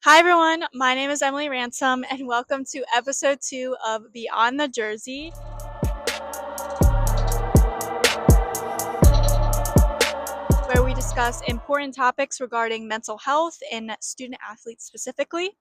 Hi, everyone. My name is Emily Ransom, and welcome to episode 2 of Beyond the Jersey, where we discuss important topics regarding mental health and student athletes specifically.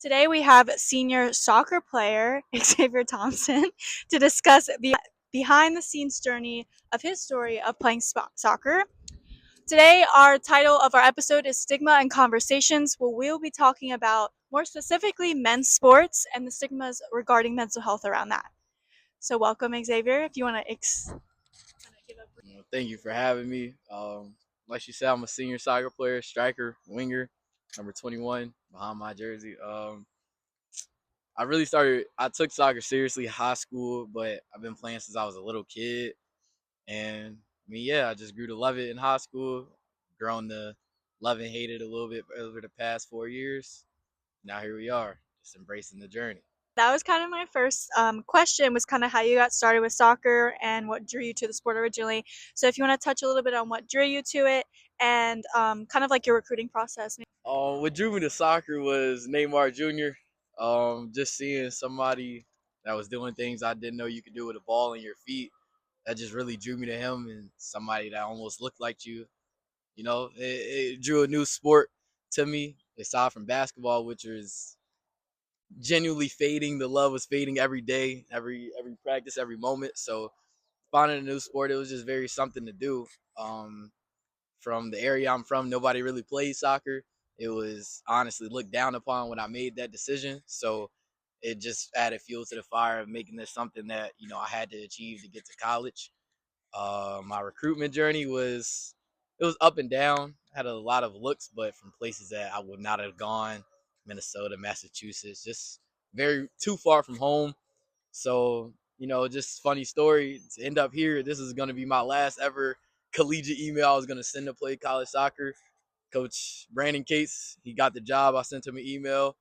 Today, we have senior soccer player Xaiver Thompson to discuss the behind the scenes journey of his story of playing soccer. Today, our title of our episode is Stigma and Conversations, where we'll be talking about more specifically men's sports and the stigmas regarding mental health around that. So, welcome, Xavier. If you want to give a brief. Thank you for having me. Like you said, I'm a senior soccer player, striker, winger, number 21 behind my jersey. I took soccer seriously in high school, but I've been playing since I was a little kid. And I just grew to love it in high school, grown to love and hate it a little bit over the past 4 years. Now here we are, just embracing the journey. That was kind of my first question, was kind of how you got started with soccer and what drew you to the sport originally. So, if you want to touch a little bit on what drew you to it and kind of like your recruiting process. What drew me to soccer was Neymar Jr. Just seeing somebody that was doing things I didn't know you could do with a ball in your feet. That just really drew me to him, and somebody that almost looked like you. It drew a new sport to me aside from basketball, which was genuinely fading. The love was fading every day, every practice, every moment. So finding a new sport, it was just very something to do. Um, from the area I'm from, nobody really plays soccer. It was honestly looked down upon when I made that decision. So it just added fuel to the fire of making this something that, I had to achieve to get to college. My recruitment journey was up and down. I had a lot of looks, but from places that I would not have gone, Minnesota, Massachusetts, just very too far from home. So, just funny story to end up here. This is going to be my last ever collegiate email I was going to send to play college soccer. Coach Brandon Cates, he got the job. I sent him an email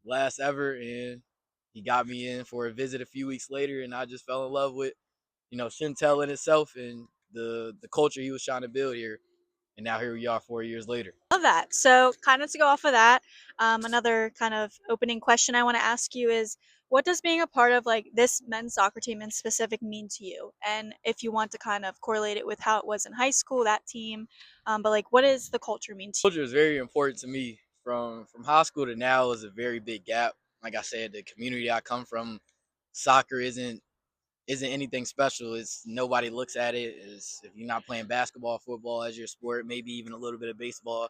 last ever, and he got me in for a visit a few weeks later, and I just fell in love with, Shintel in itself and the culture he was trying to build here. And now here we are 4 years later. Love that. So, kind of to go off of that, another kind of opening question I want to ask you is, what does being a part of like this men's soccer team in specific mean to you? And if you want to kind of correlate it with how it was in high school, that team, but like, what does the culture mean to you? Culture is very important to me. From high school to now is a very big gap. Like I said, the community I come from, soccer isn't anything special. It's nobody looks at it as if you're not playing basketball, football as your sport, maybe even a little bit of baseball.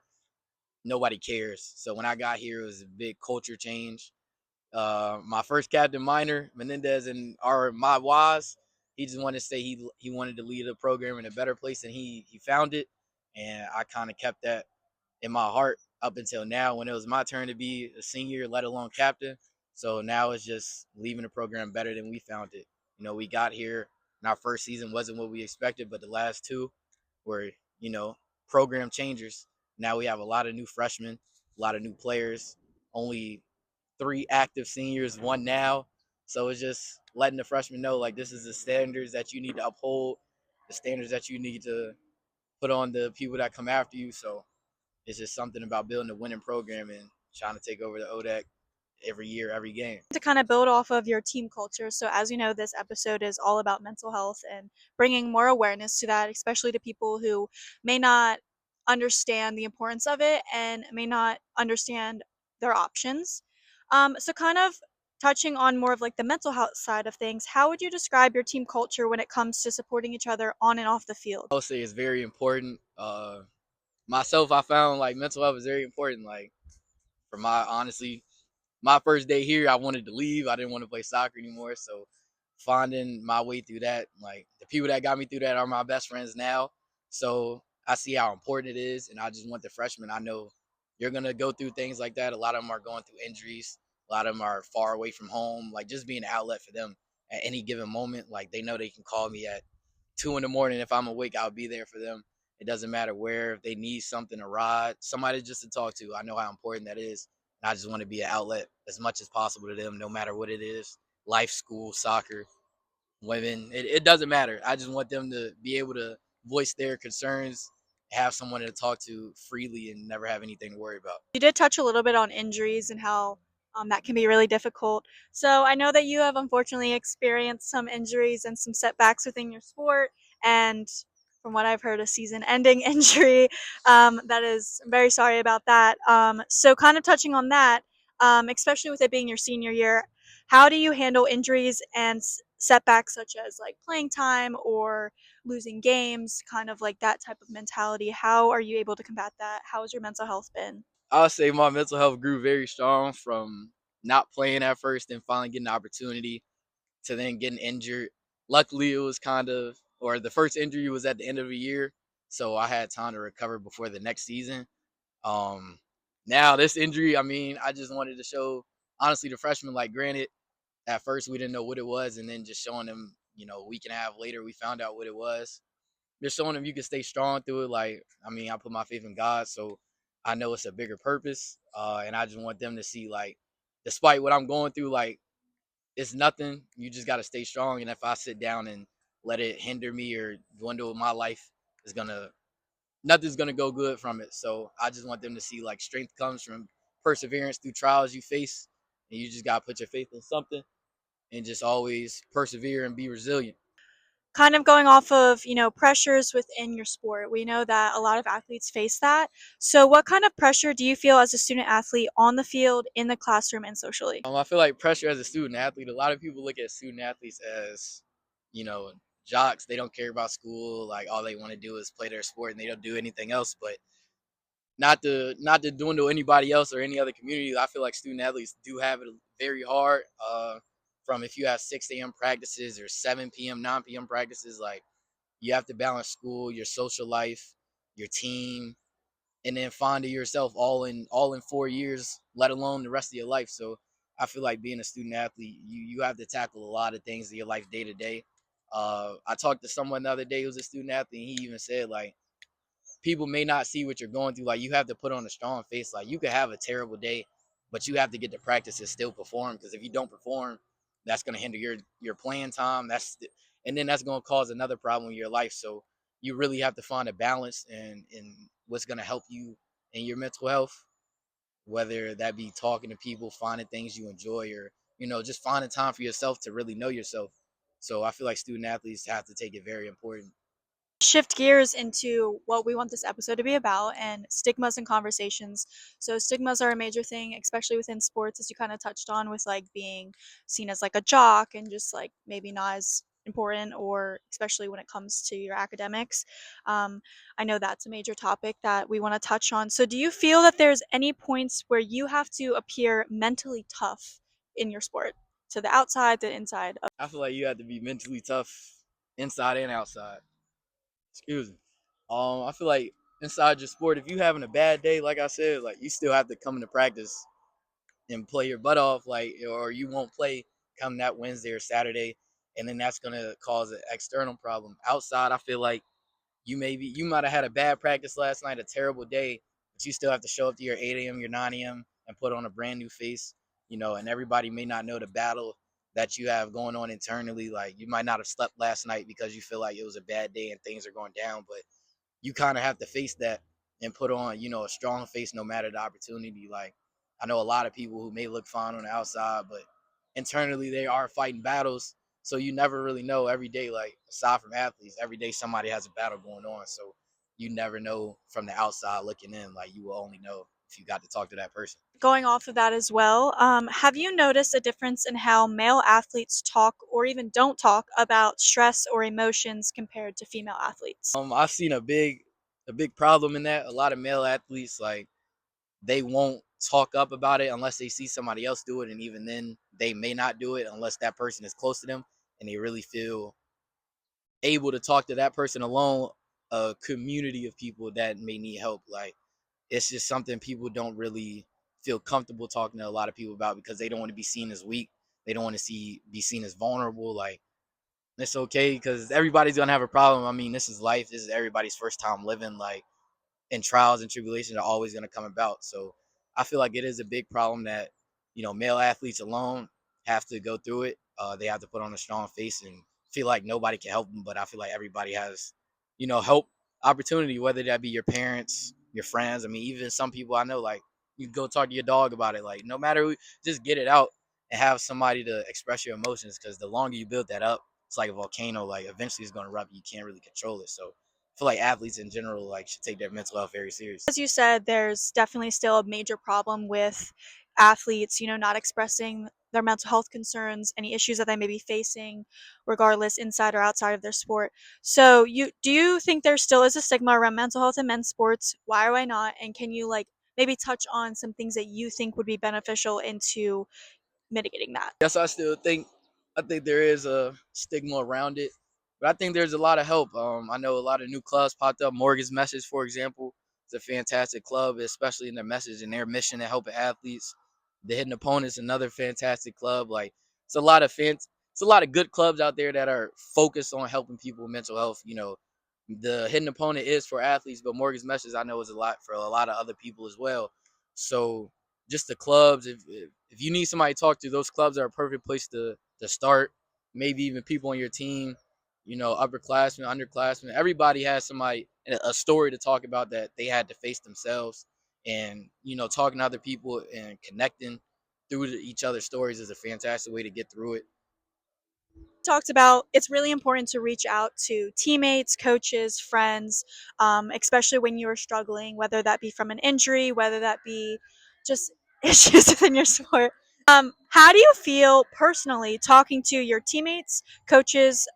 Nobody cares. So when I got here, it was a big culture change. My first captain, Minor Menendez, and our my Waz, he just wanted to say he wanted to lead a program in a better place, and he found it, and I kind of kept that in my heart up until now when it was my turn to be a senior, let alone captain. So now it's just leaving the program better than we found it. We got here and our first season wasn't what we expected, but the last two were, you know, program changers. Now we have a lot of new freshmen, a lot of new players, only three active seniors, one now. So it's just letting the freshmen know like this is the standards that you need to uphold, the standards that you need to put on the people that come after you. So it's just something about building a winning program and trying to take over the ODAC every year, every game. To kind of build off of your team culture. So, as you know, this episode is all about mental health and bringing more awareness to that, especially to people who may not understand the importance of it and may not understand their options. So, kind of touching on more of like the mental health side of things, how would you describe your team culture when it comes to supporting each other on and off the field? I'll say it's very important. Myself, I found like mental health is very important. Like for my first day here, I wanted to leave. I didn't want to play soccer anymore. So finding my way through that, like the people that got me through that are my best friends now. So I see how important it is, and I just want the freshmen. I know you're gonna go through things like that. A lot of them are going through injuries. A lot of them are far away from home. Like just being an outlet for them at any given moment. Like they know they can call me at 2 in the morning. If I'm awake, I'll be there for them. It doesn't matter where. If they need something, a ride, somebody just to talk to. I know how important that is. And I just want to be an outlet as much as possible to them, no matter what it is. Life, school, soccer, women. It doesn't matter. I just want them to be able to voice their concerns have someone to talk to freely and never have anything to worry about. You did touch a little bit on injuries and how that can be really difficult. So I know that you have unfortunately experienced some injuries and some setbacks within your sport, and from what I've heard, a season-ending injury. That is, I'm very sorry about that. So kind of touching on that, especially with it being your senior year, how do you handle injuries and setbacks such as like playing time or losing games, kind of like that type of mentality? How are you able to combat that? How has your mental health been? I'll say my mental health grew very strong from not playing at first and finally getting the opportunity to then getting injured. Luckily, it was or the first injury was at the end of the year, so I had time to recover before the next season. Um, Now this injury, I mean, I just wanted to show honestly the freshmen, like, granted, at first we didn't know what it was, and then just showing them, a week and a half later, we found out what it was. Just showing them you can stay strong through it. Like, I mean, I put my faith in God, so I know it's a bigger purpose. And I just want them to see, like, despite what I'm going through, like, it's nothing. You just got to stay strong. And if I sit down and let it hinder me or dwindle my life, it's gonna nothing's gonna go good from it. So I just want them to see, like, strength comes from perseverance through trials you face, and you just gotta put your faith in something and just always persevere and be resilient. Kind of going off of, pressures within your sport. We know that a lot of athletes face that. So what kind of pressure do you feel as a student athlete on the field, in the classroom, and socially? I feel like pressure as a student athlete. A lot of people look at student athletes as, you know, jocks. They don't care about school. Like, all they want to do is play their sport, and they don't do anything else. But not to dwindle anybody else or any other community. I feel like student athletes do have it very hard. From if you have 6 a.m. practices or 7 p.m., 9 p.m. practices, like, you have to balance school, your social life, your team, and then finding yourself all in 4 years, let alone the rest of your life. So I feel like being a student athlete, you have to tackle a lot of things in your life day to day. I talked to someone the other day who's a student athlete, and he even said, like, people may not see what you're going through. Like, you have to put on a strong face. Like, you could have a terrible day, but you have to get to practice and still perform. Because if you don't perform, that's going to hinder your playing time. And then that's going to cause another problem in your life. So you really have to find a balance and what's going to help you in your mental health, whether that be talking to people, finding things you enjoy, or just finding time for yourself to really know yourself. So I feel like student athletes have to take it very important. Shift gears into what we want this episode to be about, and stigmas and conversations. So stigmas are a major thing, especially within sports, as you kind of touched on, with like being seen as like a jock and just like maybe not as important, or especially when it comes to your academics. um, I know that's a major topic that we want to touch on. So do you feel that there's any points where you have to appear mentally tough in your sport, to the outside, the inside of? I feel like you have to be mentally tough inside and outside. Excuse me. I feel like inside your sport, if you having a bad day, like I said, like, you still have to come into practice and play your butt off, like, or you won't play come that Wednesday or Saturday, and then that's gonna cause an external problem. Outside, I feel like you might have had a bad practice last night, a terrible day, but you still have to show up to your 8 a.m., your 9 a.m., and put on a brand new face, and everybody may not know the battle that you have going on internally. Like, you might not have slept last night because you feel like it was a bad day and things are going down, but you kind of have to face that and put on, a strong face no matter the opportunity. Like, I know a lot of people who may look fine on the outside, but internally they are fighting battles. So you never really know every day, like, aside from athletes, every day somebody has a battle going on. So you never know from the outside looking in. Like, you will only know if you got to talk to that person. Going off of that as well, have you noticed a difference in how male athletes talk or even don't talk about stress or emotions compared to female athletes? I've seen a big problem in that. A lot of male athletes, like, they won't talk up about it unless they see somebody else do it, and even then they may not do it unless that person is close to them and they really feel able to talk to that person alone, a community of people that may need help. Like, it's just something people don't really feel comfortable talking to a lot of people about because they don't want to be seen as weak. They don't want to be seen as vulnerable. Like, it's okay because everybody's gonna have a problem. I mean, this is life. This is everybody's first time living. Like, and trials and tribulations are always going to come about. So I feel like it is a big problem that, male athletes alone have to go through it. They have to put on a strong face and feel like nobody can help them. But I feel like everybody has, help. opportunity, whether that be your parents, your friends. I mean, even some people I know, like you go talk to your dog about it. Like no matter who, just get it out and have somebody to express your emotions. Because the longer you build that up, it's like a volcano. Like eventually it's going to erupt. You can't really control it. So I feel like athletes in general like should take their mental health very seriously. As you said, there's definitely still a major problem with athletes, not expressing their mental health concerns, any issues that they may be facing, regardless inside or outside of their sport. So, you think there still is a stigma around mental health in men's sports? Why or why not? And can you maybe touch on some things that you think would be beneficial into mitigating that? Yes, I think there is a stigma around it, but I think there's a lot of help. I know a lot of new clubs popped up. Morgan's Message, for example, it's a fantastic club, especially in their message and their mission to help athletes. The Hidden Opponents, another fantastic club. Like it's a lot of good clubs out there that are focused on helping people with mental health. The Hidden Opponent is for athletes, but Morgan's Message I know is a lot for a lot of other people as well. So just the clubs. If you need somebody to talk to, those clubs are a perfect place to start. Maybe even people on your team, upperclassmen, underclassmen. Everybody has somebody a story to talk about that they had to face themselves, and talking to other people and connecting through each other's stories is a fantastic way to get through it. Talked about it's really important to reach out to teammates, coaches, friends, especially when you're struggling, whether that be from an injury, whether that be just issues within your sport. How do you feel personally talking to your teammates, coaches,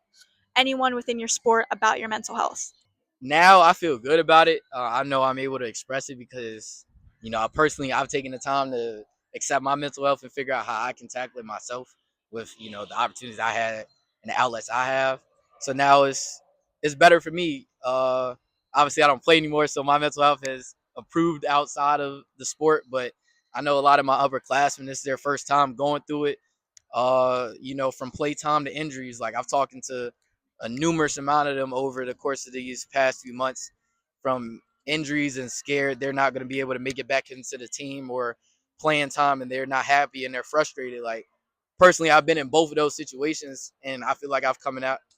anyone within your sport about your mental health? Now I feel good about it. I know I'm able to express it because, personally, I've taken the time to accept my mental health and figure out how I can tackle it myself with, the opportunities I had and the outlets I have. So now it's better for me. Obviously, I don't play anymore, so my mental health has improved outside of the sport. But I know a lot of my upperclassmen, this is their first time going through it. From playtime to injuries. Like I've talked to a numerous amount of them over the course of these past few months from injuries and scared they're not going to be able to make it back into the team or playing time and they're not happy and they're frustrated. Like personally, I've been in both of those situations and I feel like I've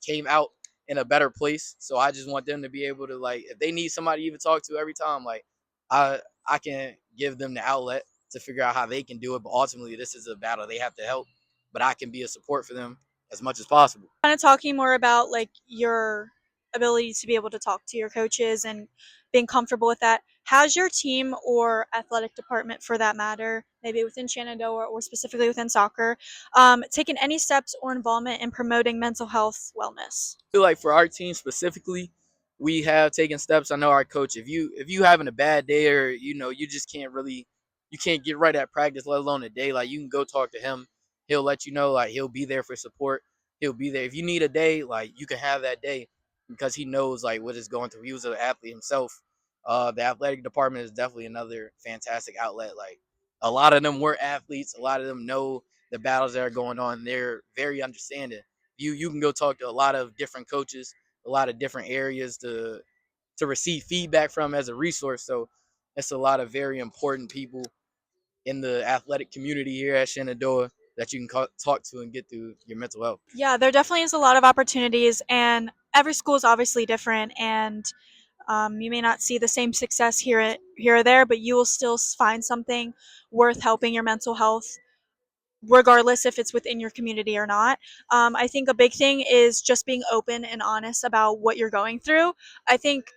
came out in a better place. So I just want them to be able to like if they need somebody to even talk to every time, like I can give them the outlet to figure out how they can do it. But ultimately this is a battle they have to help. But I can be a support for them as much as possible. Kind of talking more about your ability to be able to talk to your coaches and being comfortable with that. Has your team or athletic department, for that matter, maybe within Shenandoah or specifically within soccer, taken any steps or involvement in promoting mental health wellness? Feel like for our team specifically, we have taken steps. I know our coach. If you having a bad day or you just you can't get right at practice, let alone a day. Like you can go talk to him. He'll let you know. Like he'll be there for support. He'll be there if you need a day. Like you can have that day because he knows like what is going through. He was an athlete himself. The athletic department is definitely another fantastic outlet. Like a lot of them were athletes. A lot of them know the battles that are going on. They're very understanding. You can go talk to a lot of different coaches, a lot of different areas to receive feedback from as a resource. So it's a lot of very important people in the athletic community here at Shenandoah that you can talk to and get through your mental health. Yeah, there definitely is a lot of opportunities, and every school is obviously different, and you may not see the same success here or there, but you will still find something worth helping your mental health regardless if it's within your community or not. I think a big thing is just being open and honest about what you're going through. I think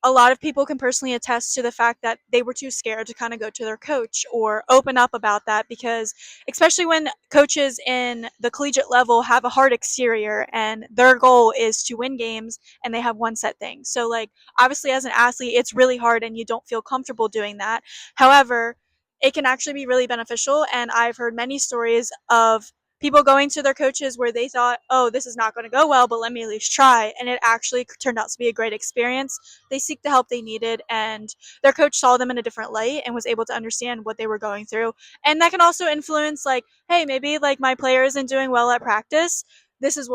a lot of people can personally attest to the fact that they were too scared to kind of go to their coach or open up about that because, especially when coaches in the collegiate level have a hard exterior and their goal is to win games and they have one set thing. So, obviously, as an athlete, it's really hard and you don't feel comfortable doing that. However, it can actually be really beneficial. And I've heard many stories of people going to their coaches where they thought, oh, this is not going to go well, but let me at least try. And it actually turned out to be a great experience. They seek the help they needed, and their coach saw them in a different light and was able to understand what they were going through. And that can also influence, hey, maybe my player isn't doing well at practice. This is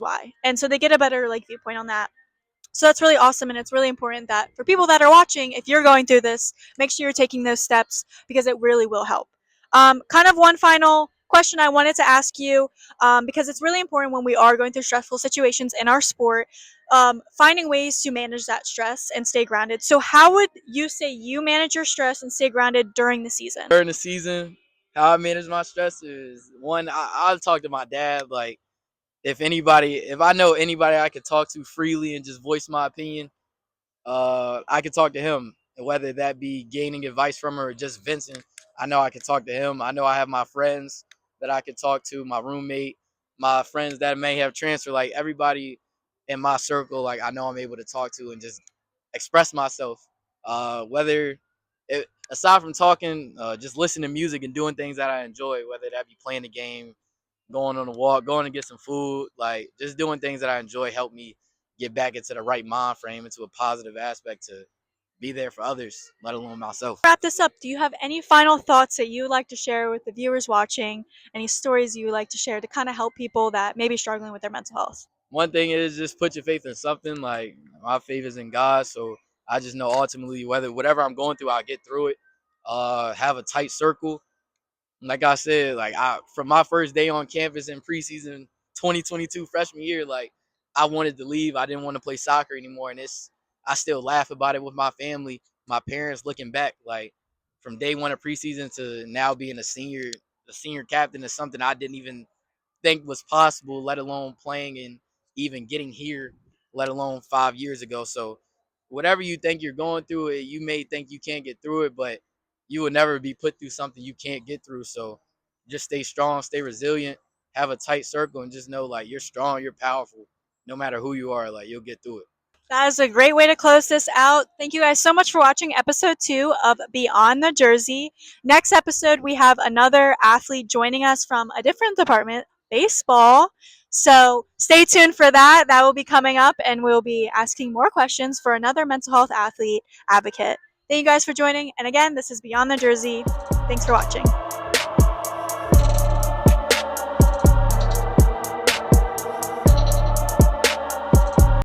why. And so they get a better viewpoint on that. So that's really awesome, and it's really important that for people that are watching, if you're going through this, make sure you're taking those steps because it really will help. Kind of one final question I wanted to ask you, because it's really important when we are going through stressful situations in our sport. finding ways to manage that stress and stay grounded. So, how would you say you manage your stress and stay grounded during the season? During the season, how I manage my stress is one. I'll talk to my dad. Like if I know anybody I could talk to freely and just voice my opinion, I could talk to him, whether that be gaining advice from her or just venting. I know I could talk to him. I know I have my friends that I could talk to, my roommate, my friends that may have transferred. Like everybody in my circle, like I know I'm able to talk to and just express myself. Whether aside from talking, just listening to music and doing things that I enjoy, whether that be playing the game, going on a walk, going to get some food, like just doing things that I enjoy help me get back into the right mind frame, into a positive aspect to be there for others, let alone myself. Wrap this up. Do you have any final thoughts that you would like to share with the viewers watching? Any stories you would like to share to kind of help people that may be struggling with their mental health? One thing is just put your faith in something. Like my faith is in God, so I just know ultimately whatever I'm going through, I'll get through it. Have a tight circle. Like I said, like I from my first day on campus in preseason 2022 freshman year, like I wanted to leave. I didn't want to play soccer anymore, and it's I still laugh about it with my family, my parents looking back, like from day one of preseason to now being the senior captain is something I didn't even think was possible, let alone playing and even getting here, let alone 5 years ago. So whatever you think you're going through, you may think you can't get through it, but you will never be put through something you can't get through. So just stay strong, stay resilient, have a tight circle, and just know like you're strong, you're powerful. No matter who you are, like you'll get through it. That is a great way to close this out. Thank you guys so much for watching episode 2 of Beyond the Jersey. Next episode, we have another athlete joining us from a different department, baseball. So stay tuned for that. That will be coming up, and we'll be asking more questions for another mental health athlete advocate. Thank you guys for joining. And again, this is Beyond the Jersey. Thanks for watching.